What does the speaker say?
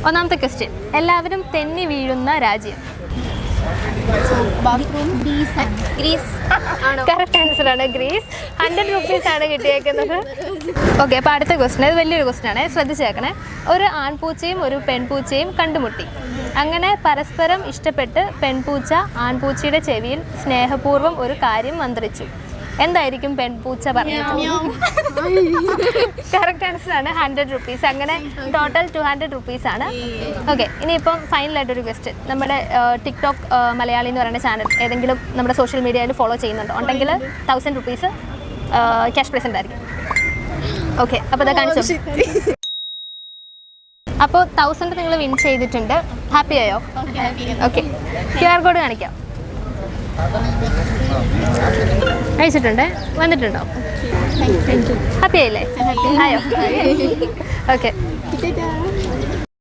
ഒന്നാമത്തെ ക്വസ്റ്റ്യൻ, എല്ലാവരും തെന്നി വീഴുന്ന രാജ്യം. കറക്റ്റ് ആൻസർ ആണ്, ഗ്രീസ്. 100 rupees ആണ് കിട്ടിയേക്കുന്നത്. ഓക്കെ, അപ്പോൾ അടുത്ത ക്വസ്റ്റ്യൻ, ഇത് വലിയൊരു ക്വസ്റ്റ്യൻ ആണ്, ശ്രദ്ധിച്ചേക്കണേ. ഒരു ആൺപൂച്ചയും ഒരു പെൺപൂച്ചയും കണ്ടുമുട്ടി. അങ്ങനെ പരസ്പരം ഇഷ്ടപ്പെട്ട് പെൺപൂച്ച ആൺപൂച്ചയുടെ ചെവിയിൽ സ്നേഹപൂർവ്വം ഒരു കാര്യം മന്ത്രിച്ചു. എന്തായിരിക്കും പെൺപൂച്ച പറഞ്ഞത്? കറക്റ്റ് ആൻസർ ആണ്, 100 rupees. അങ്ങനെ ടോട്ടൽ 200 rupees ആണ്. ഓക്കെ, ഇനിയിപ്പം ഫൈനലായിട്ടൊരു ക്വസ്റ്റ്യൻ. നമ്മുടെ ടിക്ടോക്ക് മലയാളി എന്ന് പറയുന്ന ചാനൽ ഏതെങ്കിലും നമ്മുടെ സോഷ്യൽ മീഡിയയിൽ ഫോളോ ചെയ്യുന്നുണ്ടോ? ഉണ്ടെങ്കിൽ 1000 rupees ക്യാഷ് പ്രസൻ്റ് ആയിരിക്കും. ഓക്കെ, അപ്പോൾ അത് കാണിച്ചു. അപ്പോൾ 1000 നിങ്ങൾ വിൻ ചെയ്തിട്ടുണ്ട്. ഹാപ്പി ആയോ? ഓക്കെ, QR കോഡ് കാണിക്കാം. അയച്ചിട്ടുണ്ട്, വന്നിട്ടുണ്ടോ? ഹാപ്പി ആയില്ലേ? ആയോ? ഓക്കെ.